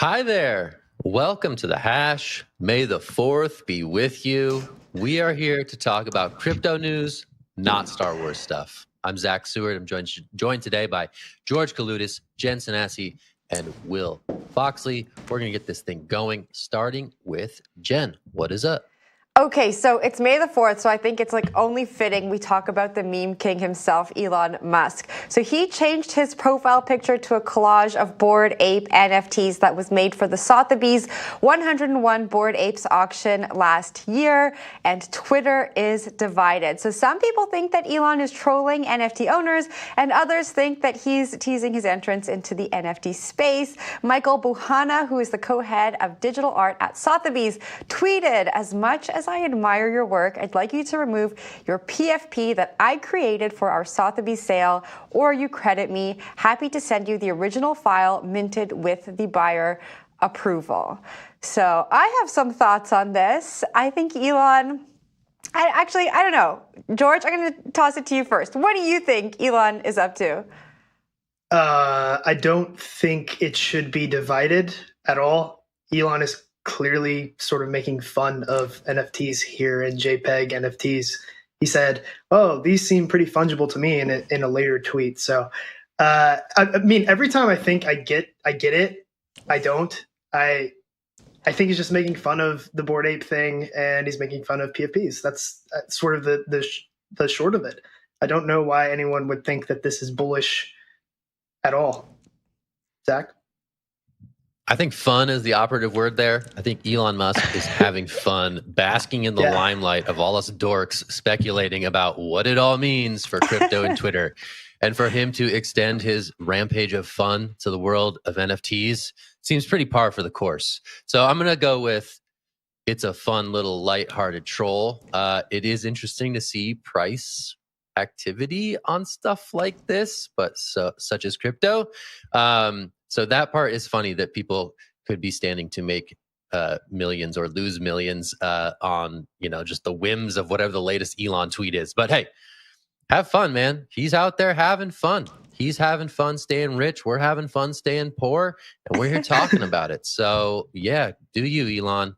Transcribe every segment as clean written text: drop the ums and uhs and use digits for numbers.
Hi there. Welcome to the Hash. May the 4th be with you. We are here to talk about crypto news, not Star Wars stuff. I'm Zach Seward. I'm joined today by George Kaludis, Jen Sanasi, and Will Foxley. We're going to get this thing going, starting with Jen. What is up? Okay, so it's May the 4th, so I think it's only fitting we talk about the meme king himself, Elon Musk. So he changed his profile picture to a collage of Bored Ape NFTs that was made for the Sotheby's 101 Bored Apes auction last year, and Twitter is divided. So some people think that Elon is trolling NFT owners, and others think that he's teasing his entrance into the NFT space. Michael Buhana, who is the co-head of digital art at Sotheby's, tweeted, "As much as I admire your work, I'd like you to remove your PFP that I created for our Sotheby's sale, or you credit me. Happy to send you the original file minted with the buyer approval." So I have some thoughts on this. I think Elon, I don't know. George, I'm going to toss it to you first. What do you think Elon is up to? I don't think it should be divided at all. Elon is clearly sort of making fun of NFTs here in JPEG NFTs. He said, "Oh, these seem pretty fungible to me," in a later tweet. So, I mean, every time I think I get it, I don't. I think he's just making fun of the Bored Ape thing, and he's making fun of PFPs. That's sort of the short of it. I don't know why anyone would think that this is bullish at all. Zach? I think fun is the operative word there. I think Elon Musk is having fun, basking in the limelight of all us dorks speculating about what it all means for crypto and Twitter. And for him to extend his rampage of fun to the world of NFTs seems pretty par for the course. So I'm going to go with it's a fun little lighthearted troll. It is interesting to see price activity on stuff like this, but such as crypto. So that part is funny that people could be standing to make millions or lose millions on, just the whims of whatever the latest Elon tweet is. But hey, have fun, man. He's out there having fun. He's having fun staying rich. We're having fun staying poor, and we're here talking about it. So yeah, do you, Elon?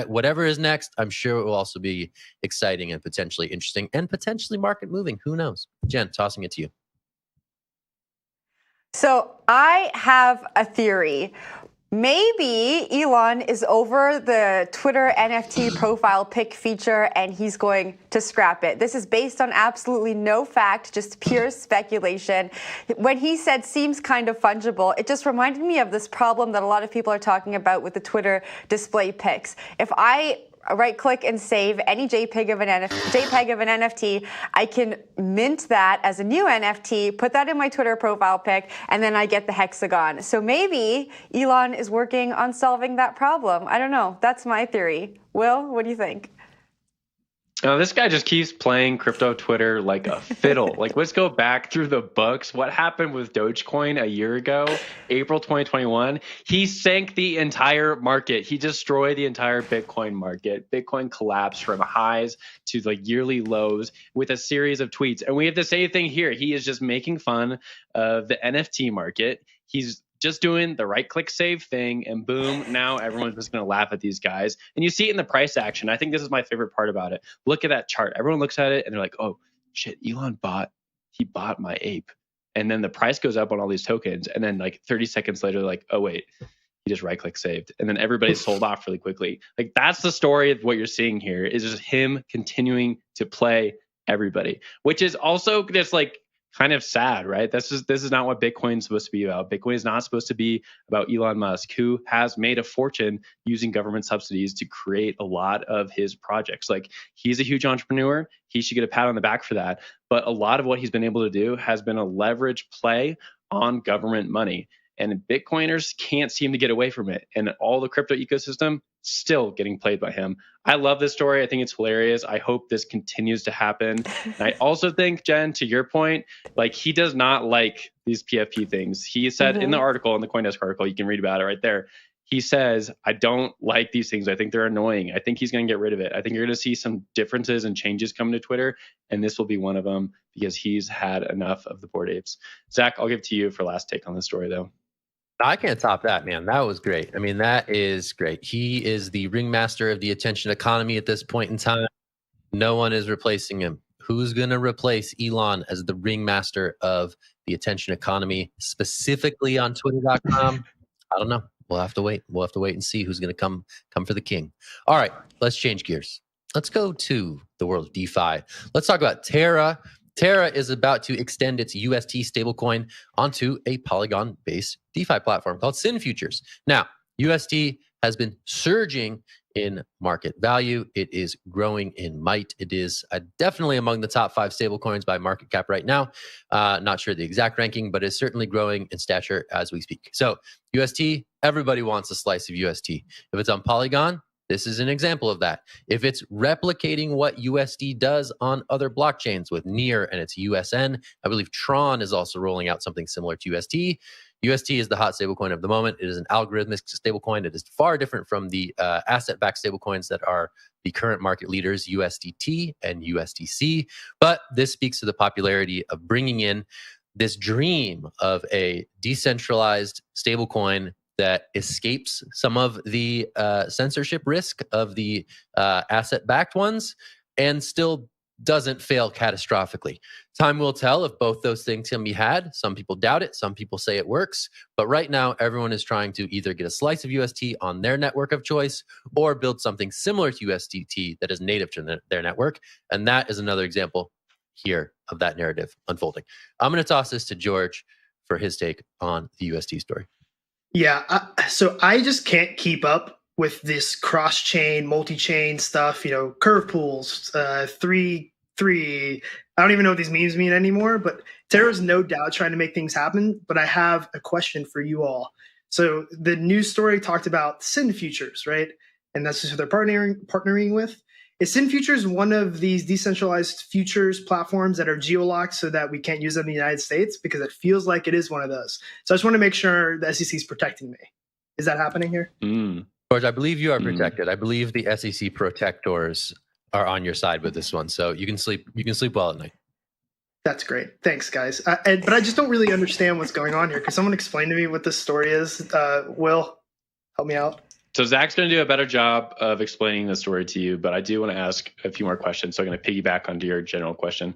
Whatever is next, I'm sure it will also be exciting and potentially interesting and potentially market moving. Who knows? Jen, tossing it to you. So I have a theory. Maybe Elon is over the Twitter NFT profile pic feature and he's going to scrap it. This is based on absolutely no fact, just pure speculation. When he said seems kind of fungible, it just reminded me of this problem that a lot of people are talking about with the Twitter display pics. If I right-click and save any JPEG of an NFT, I can mint that as a new NFT, put that in my Twitter profile pic, and then I get the hexagon. So maybe Elon is working on solving that problem. I don't know. That's my theory. Will, what do you think? This guy just keeps playing crypto Twitter like a fiddle. Let's go back through the books. What happened with Dogecoin a year ago, April 2021? He sank the entire market. He destroyed the entire Bitcoin market. Bitcoin collapsed from highs to yearly lows with a series of tweets. And we have the same thing here. He is just making fun of the NFT market. He's just doing the right-click save thing, and boom, now everyone's just going to laugh at these guys. And you see it in the price action. I think this is my favorite part about it. Look at that chart. Everyone looks at it, and they're like, oh, shit, Elon bought my ape. And then the price goes up on all these tokens, and then 30 seconds later, oh, wait, he just right-click saved. And then everybody's sold off really quickly. That's the story of what you're seeing here, is just him continuing to play everybody, which is also just kind of sad, right? This is not what Bitcoin's supposed to be about. Bitcoin is not supposed to be about Elon Musk, who has made a fortune using government subsidies to create a lot of his projects. He's a huge entrepreneur. He should get a pat on the back for that. But a lot of what he's been able to do has been a leverage play on government money. And Bitcoiners can't seem to get away from it. And all the crypto ecosystem still getting played by him. I love this story. I think it's hilarious. I hope this continues to happen. And I also think, Jen, to your point, he does not like these PFP things. He said in the article, in the CoinDesk article, you can read about it right there. He says, I don't like these things. I think they're annoying. I think he's going to get rid of it. I think you're going to see some differences and changes coming to Twitter, and this will be one of them because he's had enough of the Bored Apes. Zach, I'll give it to you for last take on the story, though. I can't top that, man. That was great. I mean, that is great. He is the ringmaster of the attention economy at this point in time. No one is replacing him. Who's going to replace Elon as the ringmaster of the attention economy, specifically on Twitter.com? I don't know. We'll have to wait. We'll have to wait and see who's going to come for the king. All right, let's change gears. Let's go to the world of DeFi. Let's talk about Terra. Terra is about to extend its UST stablecoin onto a Polygon-based DeFi platform called Sin Futures. Now, UST has been surging in market value. It is growing in might. It is definitely among the top 5 stablecoins by market cap right now. Not sure the exact ranking, but it's certainly growing in stature as we speak. So UST, everybody wants a slice of UST. If it's on Polygon, this is an example of that. If it's replicating what USD does on other blockchains with Near and its USN, I believe Tron is also rolling out something similar to UST. UST is the hot stablecoin of the moment. It is an algorithmic stablecoin. It is far different from the asset-backed stablecoins that are the current market leaders, USDT and USDC. But this speaks to the popularity of bringing in this dream of a decentralized stablecoin that escapes some of the censorship risk of the asset-backed ones and still doesn't fail catastrophically. Time will tell if both those things can be had. Some people doubt it. Some people say it works. But right now, everyone is trying to either get a slice of UST on their network of choice or build something similar to USDT that is native to their network. And that is another example here of that narrative unfolding. I'm going to toss this to George for his take on the UST story. Yeah, so I just can't keep up with this cross-chain, multi-chain stuff, curve pools, 3-3. I don't even know what these memes mean anymore, but Terra's no doubt trying to make things happen. But I have a question for you all. So the news story talked about Sin Futures, right? And that's just who they're partnering with. Is Sin Futures one of these decentralized futures platforms that are geolocked so that we can't use them in the United States? Because it feels like it is one of those. So I just want to make sure the SEC is protecting me. Is that happening here? George, I believe you are protected. I believe the SEC protectors are on your side with this one, so you can sleep well at night. That's great. Thanks, guys. But I just don't really understand what's going on here. Could someone explain to me what this story is? Will, help me out. So Zach's going to do a better job of explaining the story to you, but I do want to ask a few more questions. So I'm going to piggyback onto your general question.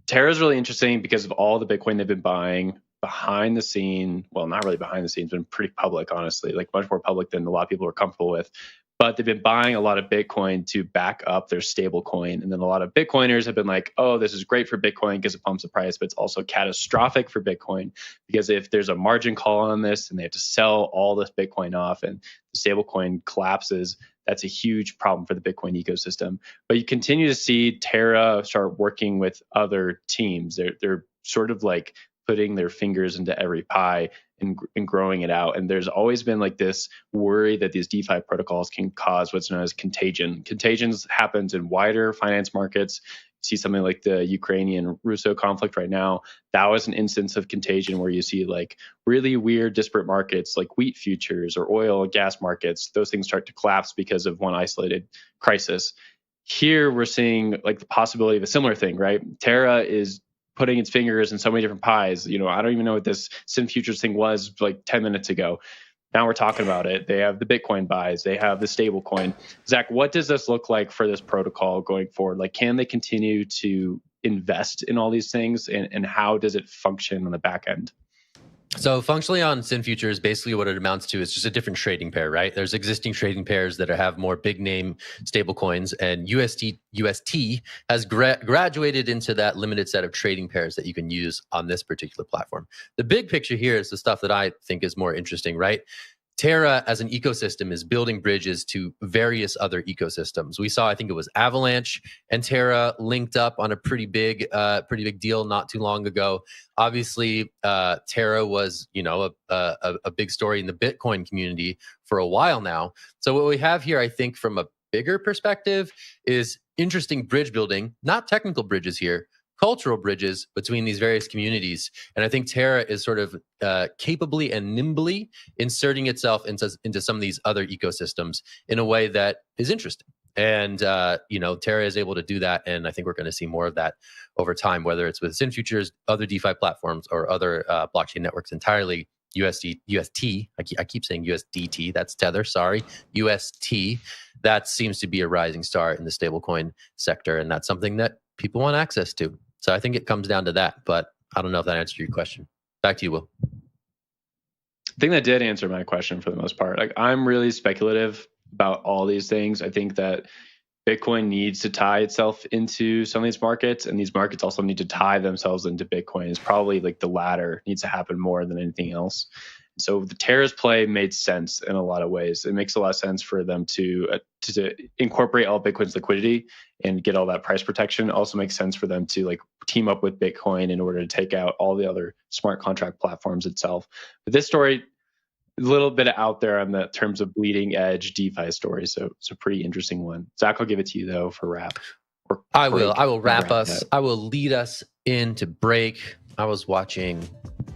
Terra is really interesting because of all the Bitcoin they've been buying behind the scene. Well, not really behind the scenes, been pretty public, honestly, like much more public than a lot of people are comfortable with. But they've been buying a lot of Bitcoin to back up their stable coin. And then a lot of Bitcoiners have been like, oh, this is great for Bitcoin because it pumps the price, but it's also catastrophic for Bitcoin because if there's a margin call on this and they have to sell all this Bitcoin off and the stable coin collapses, that's a huge problem for the Bitcoin ecosystem. But you continue to see Terra start working with other teams. They're sort of like putting their fingers into every pie and growing it out. And there's always been like this worry that these DeFi protocols can cause what's known as contagion. Contagions happens in wider finance markets. See something like the Ukrainian-Russo conflict right now. That was an instance of contagion where you see like really weird disparate markets like wheat futures or oil and gas markets. Those things start to collapse because of one isolated crisis. Here we're seeing like the possibility of a similar thing, right? Terra is putting its fingers in so many different pies. I don't even know what this Sin Futures thing was like 10 minutes ago. Now we're talking about it. They have the Bitcoin buys. They have the stable coin. Zach, what does this look like for this protocol going forward? Like, can they continue to invest in all these things and how does it function on the back end? So functionally on Sin Futures, basically what it amounts to is just a different trading pair, right? There's existing trading pairs that have more big name stable coins, and UST has graduated into that limited set of trading pairs that you can use on this particular platform. The big picture here is the stuff that I think is more interesting, right? Terra as an ecosystem is building bridges to various other ecosystems. We saw, I think it was Avalanche and Terra linked up on a pretty big deal not too long ago. Obviously, Terra was, a big story in the Bitcoin community for a while now. So what we have here, I think, from a bigger perspective, is interesting bridge building, not technical bridges here, cultural bridges between these various communities. And I think Terra is sort of capably and nimbly inserting itself into some of these other ecosystems in a way that is interesting. And, Terra is able to do that. And I think we're going to see more of that over time, whether it's with Sin Futures, other DeFi platforms, or other blockchain networks entirely. UST. I keep saying USDT. That's Tether. Sorry, UST. That seems to be a rising star in the stablecoin sector, and that's something that people want access to. So I think it comes down to that. But I don't know if that answered your question. Back to you, Will. I think that did answer my question for the most part. Like, I'm really speculative about all these things. I think that Bitcoin needs to tie itself into some of these markets, and these markets also need to tie themselves into Bitcoin. It's probably like the latter needs to happen more than anything else. So the Terrace play made sense in a lot of ways. It makes a lot of sense for them to incorporate all Bitcoin's liquidity and get all that price protection. It also makes sense for them to like team up with Bitcoin in order to take out all the other smart contract platforms itself. But this story, a little bit out there on the terms of bleeding edge DeFi story. So it's a pretty interesting one. Zach, I'll give it to you though for wrap. I will wrap us. I will lead us into break. I was watching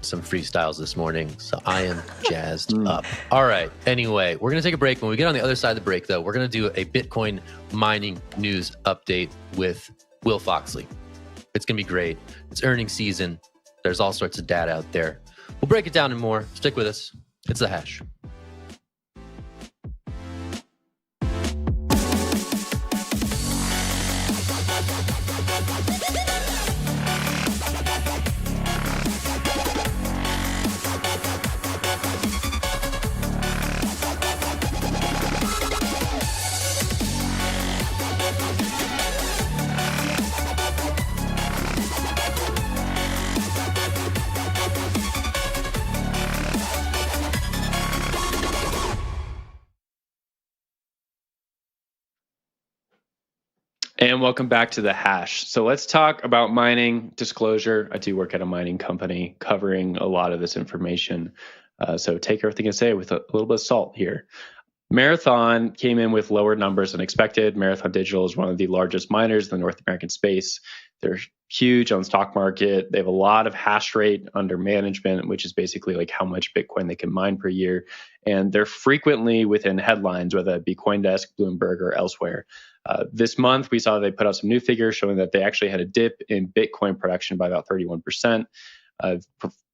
some freestyles this morning, so I am jazzed up. All right. Anyway, we're going to take a break. When we get on the other side of the break, though, we're going to do a Bitcoin mining news update with Will Foxley. It's going to be great. It's earnings season. There's all sorts of data out there. We'll break it down and more. Stick with us. It's The Hash. And welcome back to The Hash. So let's talk about mining disclosure. I do work at a mining company covering a lot of this information. So take everything I say with a little bit of salt here. Marathon came in with lower numbers than expected. Marathon Digital is one of the largest miners in the North American space. They're huge on the stock market. They have a lot of hash rate under management, which is basically like how much Bitcoin they can mine per year. And they're frequently within headlines, whether it be CoinDesk, Bloomberg, or elsewhere. This month, we saw they put out some new figures showing that they actually had a dip in Bitcoin production by about 31%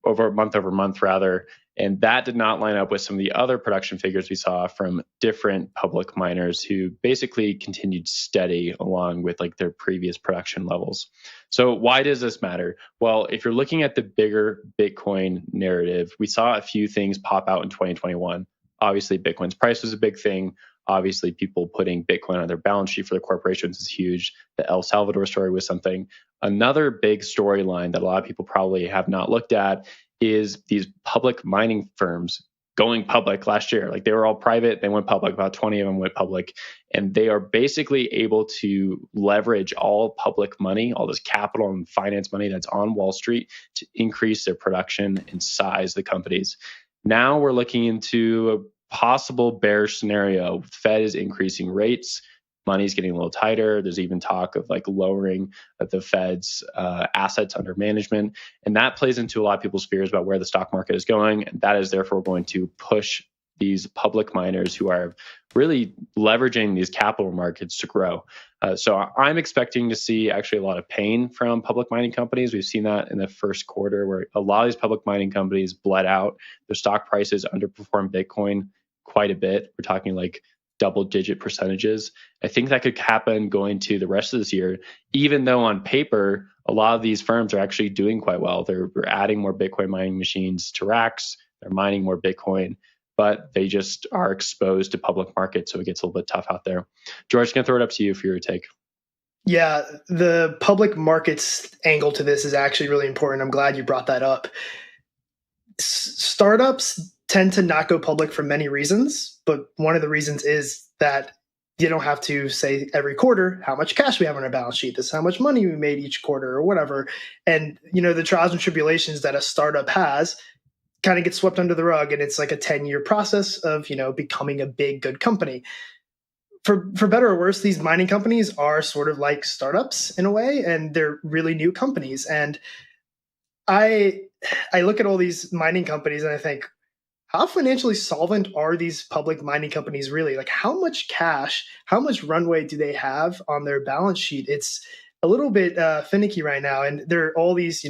over month rather. And that did not line up with some of the other production figures we saw from different public miners who basically continued steady along with like their previous production levels. So why does this matter? Well, if you're looking at the bigger Bitcoin narrative, we saw a few things pop out in 2021. Obviously, Bitcoin's price was a big thing. Obviously, people putting Bitcoin on their balance sheet for the corporations is huge. The El Salvador story was something. Another big storyline that a lot of people probably have not looked at is these public mining firms going public last year. Like, they were all private, they went public, about 20 of them went public, and they are basically able to leverage all public money, all this capital and finance money that's on Wall Street to increase their production and size the companies. Now we're looking into a possible bearish scenario. The Fed is increasing rates. Money's getting a little tighter. There's even talk of like lowering the Fed's assets under management. And that plays into a lot of people's fears about where the stock market is going. And that is therefore going to push these public miners who are really leveraging these capital markets to grow. So I'm expecting to see actually a lot of pain from public mining companies. We've seen that in the first quarter where a lot of these public mining companies bled out. Their stock prices underperformed Bitcoin quite a bit. We're talking like double-digit percentages. I think that could happen going to the rest of this year, even though on paper, a lot of these firms are actually doing quite well. They're adding more Bitcoin mining machines to racks. They're mining more Bitcoin, but they just are exposed to public markets, so it gets a little bit tough out there. George, can I throw it up to you for your take? Yeah, the public markets angle to this is actually really important. I'm glad you brought that up. Startups tend to not go public for many reasons, but one of the reasons is that you don't have to say every quarter how much cash we have on our balance sheet. This is how much money we made each quarter or whatever. And, you know, the trials and tribulations that a startup has kind of get swept under the rug, and it's like a 10-year process of, you know, becoming a big, good company. For better or worse, these mining companies are sort of like startups in a way, and they're really new companies. And I look at all these mining companies and I think, how financially solvent are these public mining companies really? Like, how much cash, how much runway do they have on their balance sheet? a little bit finicky right now, and there are all these,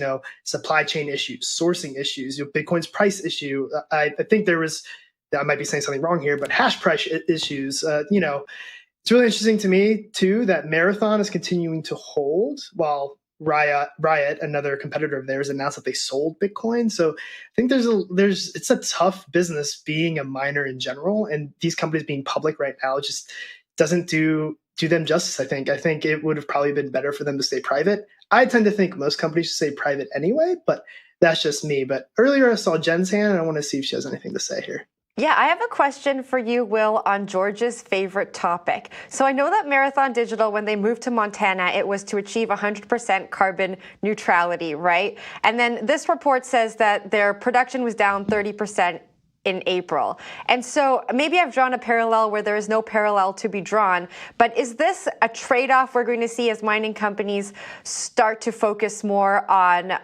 supply chain issues, sourcing issues, Bitcoin's price issue. I think I might be saying something wrong here, but hash price issues. It's really interesting to me too that Marathon is continuing to hold while Riot, another competitor of theirs, announced that they sold Bitcoin. So I think it's a tough business being a miner in general, and these companies being public right now just doesn't do them justice. I think it would have probably been better for them to stay private. I tend to think most companies should stay private anyway, but that's just me. But earlier I saw Jen's hand, and I want to see if she has anything to say here. Yeah, I have a question for you, Will, on George's favorite topic. So I know that Marathon Digital, when they moved to Montana, it was to achieve 100% carbon neutrality, right? And then this report says that their production was down 30% in April. And so maybe I've drawn a parallel where there is no parallel to be drawn, but is this a trade-off we're going to see as mining companies start to focus more on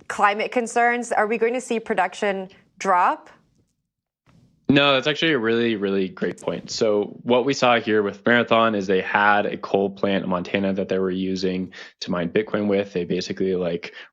climate concerns? Are we going to see production drop? No, that's actually a really, really great point. So what we saw here with Marathon is they had a coal plant in Montana that they were using to mine Bitcoin with. They basically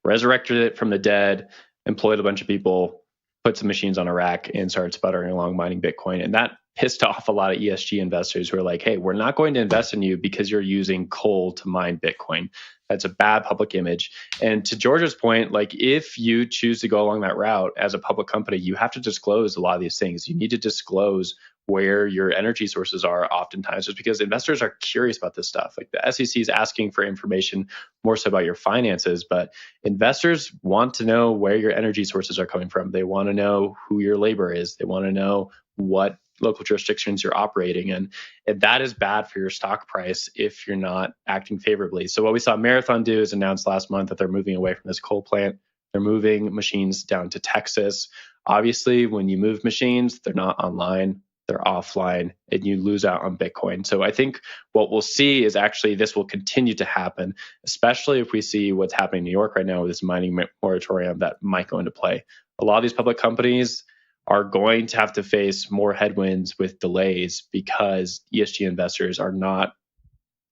resurrected it from the dead, employed a bunch of people, put some machines on a rack, and started sputtering along mining Bitcoin. And that pissed off a lot of ESG investors who are like, hey, we're not going to invest in you because you're using coal to mine Bitcoin. That's a bad public image. And to George's point, if you choose to go along that route as a public company, you have to disclose a lot of these things. You need to disclose where your energy sources are oftentimes, just because investors are curious about this stuff. The SEC is asking for information more so about your finances, but investors want to know where your energy sources are coming from. They want to know who your labor is. They want to know what local jurisdictions you're operating in. And that is bad for your stock price if you're not acting favorably. So what we saw Marathon do is announce last month that they're moving away from this coal plant. They're moving machines down to Texas. Obviously, when you move machines, they're not online, they're offline, and you lose out on Bitcoin. So I think what we'll see is actually this will continue to happen, especially if we see what's happening in New York right now with this mining moratorium that might go into play. A lot of these public companies are going to have to face more headwinds with delays because ESG investors are not,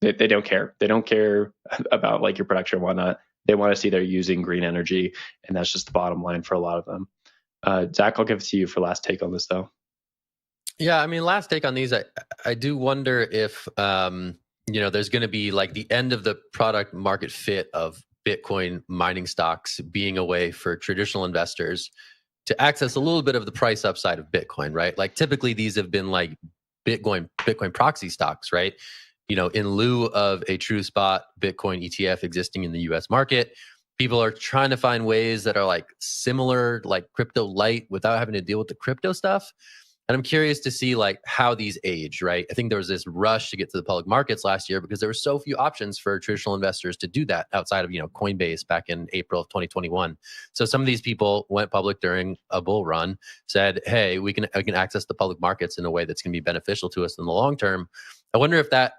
they don't care. They don't care about your production and whatnot. They want to see they're using green energy, and that's just the bottom line for a lot of them. Zach, I'll give it to you for last take on this though. Yeah, I mean, last take on these, I do wonder if, there's going to be the end of the product market fit of Bitcoin mining stocks being a way for traditional investors to access a little bit of the price upside of Bitcoin, right? Typically these have been Bitcoin proxy stocks, right? In lieu of a true spot Bitcoin ETF existing in the US market, people are trying to find ways that are similar, crypto light without having to deal with the crypto stuff. And I'm curious to see how these age, right? I think there was this rush to get to the public markets last year because there were so few options for traditional investors to do that outside of, Coinbase back in April of 2021. So some of these people went public during a bull run, said, hey, we can access the public markets in a way that's going to be beneficial to us in the long term. I wonder if that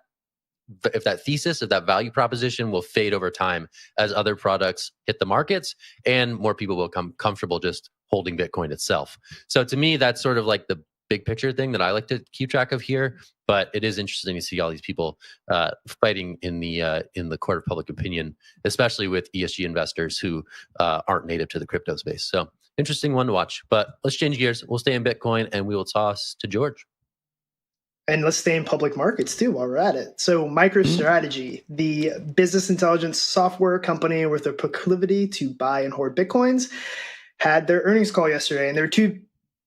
thesis, if that value proposition will fade over time as other products hit the markets and more people will become comfortable just holding Bitcoin itself. So to me, that's sort of the big picture thing that I like to keep track of here. But it is interesting to see all these people fighting in the court of public opinion, especially with ESG investors who aren't native to the crypto space. So interesting one to watch. But let's change gears. We'll stay in Bitcoin and we will toss to George. And let's stay in public markets too while we're at it. So MicroStrategy, the business intelligence software company with a proclivity to buy and hoard Bitcoins, had their earnings call yesterday. And there were two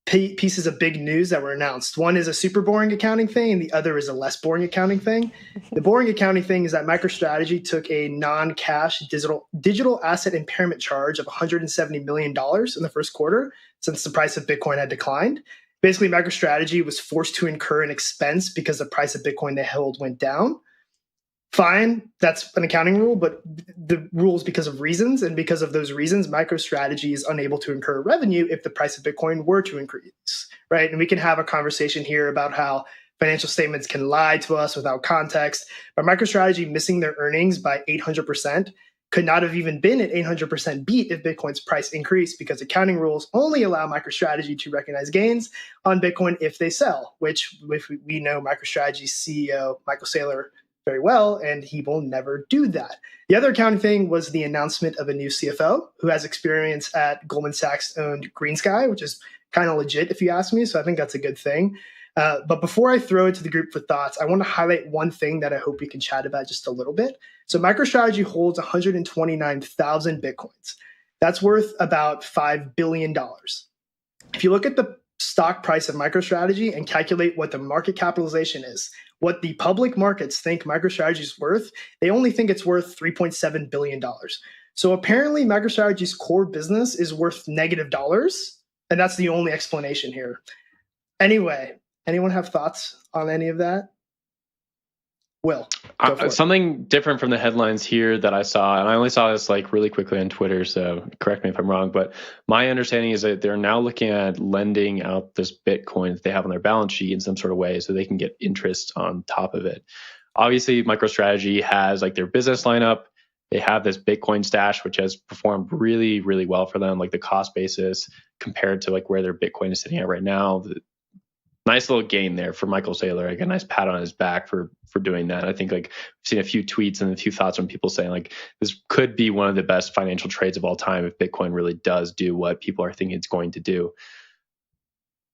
pieces of big news that were announced. One is a super boring accounting thing, and the other is a less boring accounting thing. The boring accounting thing is that MicroStrategy took a non-cash digital asset impairment charge of $170 million in the first quarter since the price of Bitcoin had declined. Basically, MicroStrategy was forced to incur an expense because the price of Bitcoin they held went down. Fine, that's an accounting rule, but the rule is because of reasons. And because of those reasons, MicroStrategy is unable to incur revenue if the price of Bitcoin were to increase, right? And we can have a conversation here about how financial statements can lie to us without context. But MicroStrategy missing their earnings by 800% could not have even been an 800% beat if Bitcoin's price increased, because accounting rules only allow MicroStrategy to recognize gains on Bitcoin if they sell, which we know MicroStrategy's CEO, Michael Saylor, very well, and he will never do that. The other accounting thing was the announcement of a new CFO who has experience at Goldman Sachs owned GreenSky, which is kind of legit if you ask me. So I think that's a good thing. But before I throw it to the group for thoughts, I want to highlight one thing that I hope we can chat about just a little bit. So MicroStrategy holds 129,000 Bitcoins. That's worth about $5 billion. If you look at the stock price of MicroStrategy and calculate what the market capitalization is, what the public markets think MicroStrategy is worth, they only think it's worth $3.7 billion. So apparently MicroStrategy's core business is worth negative dollars, and that's the only explanation here. Anyway, anyone have thoughts on any of that? Will, go for it. Something different from the headlines here that I saw, and I only saw this like really quickly on Twitter, so correct me if I'm wrong, but my understanding is that they're now looking at lending out this Bitcoin that they have on their balance sheet in some sort of way so they can get interest on top of it. Obviously, MicroStrategy has like their business lineup. They have this Bitcoin stash, which has performed really, really well for them, like the cost basis compared to like where their Bitcoin is sitting at right now. Nice little gain there for Michael Saylor. Like a nice pat on his back for doing that. I think like I've seen a few tweets and a few thoughts from people saying like this could be one of the best financial trades of all time if Bitcoin really does do what people are thinking it's going to do.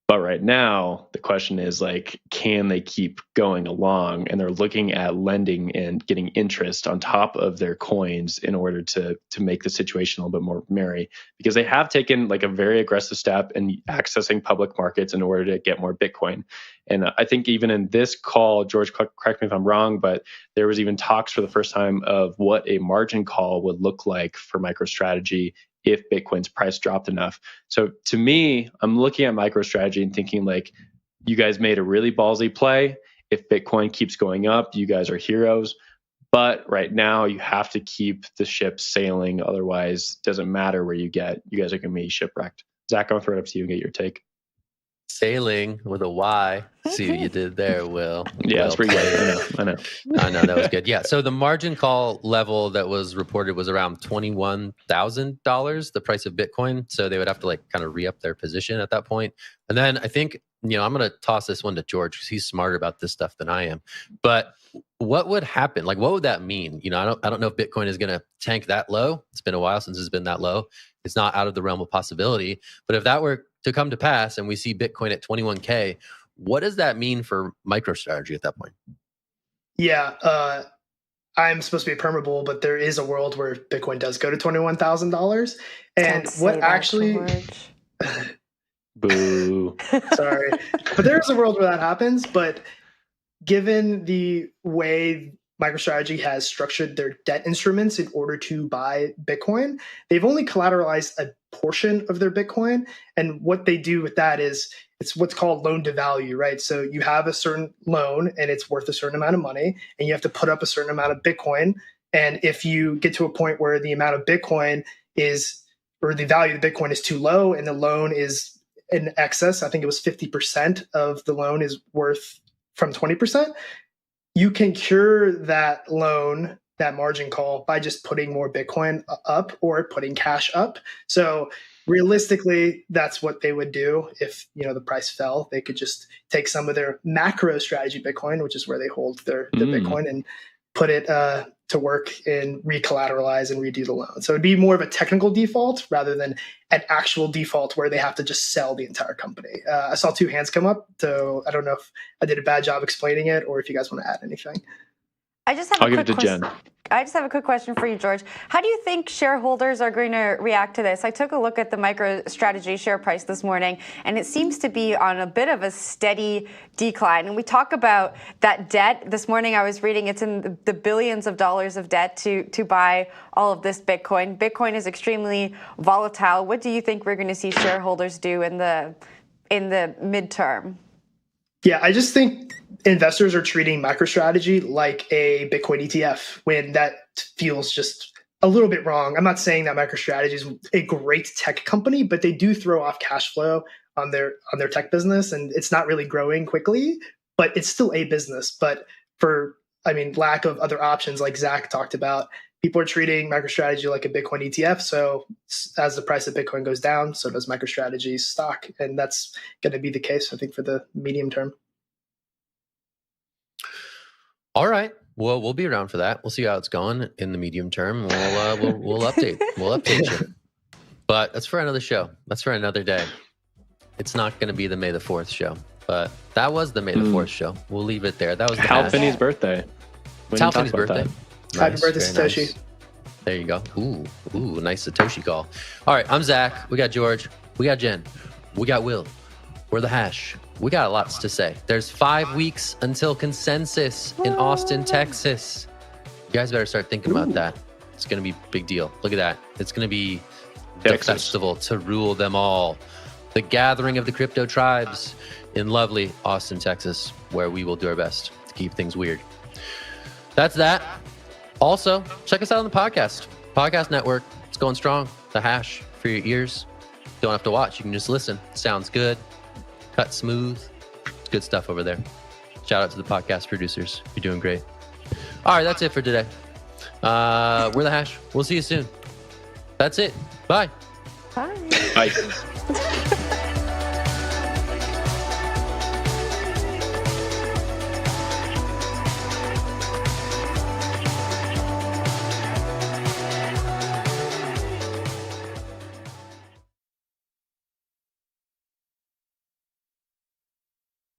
But right now, the question is like, can they keep going along? And they're looking at lending and getting interest on top of their coins in order to make the situation a little bit more merry, because they have taken like a very aggressive step in accessing public markets in order to get more Bitcoin. And I think even in this call, George, correct me if I'm wrong, but there was even talks for the first time of what a margin call would look like for MicroStrategy if Bitcoin's price dropped enough. So to me, I'm looking at MicroStrategy and thinking like, you guys made a really ballsy play. If Bitcoin keeps going up, you guys are heroes. But right now you have to keep the ship sailing. Otherwise, it doesn't matter where you get. You guys are going to be shipwrecked. Zach, I'll throw it up to you and get your take. Sailing with a Y. See what you did there, Will. Yeah, that's pretty good. I know. That was good. Yeah. So the margin call level that was reported was around $21,000, the price of Bitcoin. So they would have to like kind of re-up their position at that point. And then I think, I'm going to toss this one to George because he's smarter about this stuff than I am. But what would happen? Like, what would that mean? I don't know if Bitcoin is going to tank that low. It's been a while since it's been that low. It's not out of the realm of possibility. But if that were to come to pass and we see Bitcoin at 21K, what does that mean for MicroStrategy at that point? Yeah, I'm supposed to be a permabull, but there is a world where Bitcoin does go to $21,000. And what actually... Boo. Sorry. But there is a world where that happens. But given the way MicroStrategy has structured their debt instruments in order to buy Bitcoin, they've only collateralized a portion of their Bitcoin. And what they do with that is it's what's called loan to value, right? So you have a certain loan and it's worth a certain amount of money and you have to put up a certain amount of Bitcoin. And if you get to a point where the amount of Bitcoin is, or the value of the Bitcoin is too low and the loan is in excess, I think it was 50% of the loan is worth from 20%, you can cure that loan, that margin call, by just putting more Bitcoin up or putting cash up. So realistically, that's what they would do if the price fell. They could just take some of their MicroStrategy Bitcoin, which is where they hold their Bitcoin, and put it to work and recollateralize and redo the loan. So it'd be more of a technical default rather than an actual default where they have to just sell the entire company. I saw two hands come up, so I don't know if I did a bad job explaining it or if you guys want to add anything. I'll give it to Jen. I just have a quick question for you, George. How do you think shareholders are going to react to this? I took a look at the MicroStrategy share price this morning, and it seems to be on a bit of a steady decline. And we talk about that debt. This morning I was reading it's in the billions of dollars of debt to buy all of this Bitcoin. Bitcoin is extremely volatile. What do you think we're going to see shareholders do in the midterm? Yeah, I just think investors are treating MicroStrategy like a Bitcoin ETF when that feels just a little bit wrong. I'm not saying that MicroStrategy is a great tech company, but they do throw off cash flow on their tech business, and it's not really growing quickly, but it's still a business. But for, lack of other options, like Zach talked about, people are treating MicroStrategy like a Bitcoin ETF. So as the price of Bitcoin goes down, so does MicroStrategy's stock. And that's going to be the case, I think, for the medium term. All right. Well, we'll be around for that. We'll see how it's going in the medium term. We'll update. We'll update you. But that's for another show. That's for another day. It's not going to be the May the 4th show, but that was the May the 4th show. We'll leave it there. That was the Hal Finney's birthday. It's Hal Finney's birthday. Happy birthday, very Satoshi. nice. There you go. Ooh, nice Satoshi call. All right, I'm Zach. We got George. We got Jen. We got Will. We're the Hash. We got lots to say. There's 5 weeks until consensus in Austin, Texas. You guys better start thinking about that. It's going to be a big deal. Look at that. It's going to be the Texas. festival to rule them all. The gathering of the crypto tribes in lovely Austin, Texas, where we will do our best to keep things weird. That's that. Also, check us out on the podcast network. It's going strong. The Hash for your ears. Don't have to watch. You can just listen. Sounds good. Cut smooth. It's good stuff over there. Shout out to the podcast producers. You're doing great. All right, that's it for today. We're the Hash. We'll see you soon. That's it. Bye. Bye. Bye.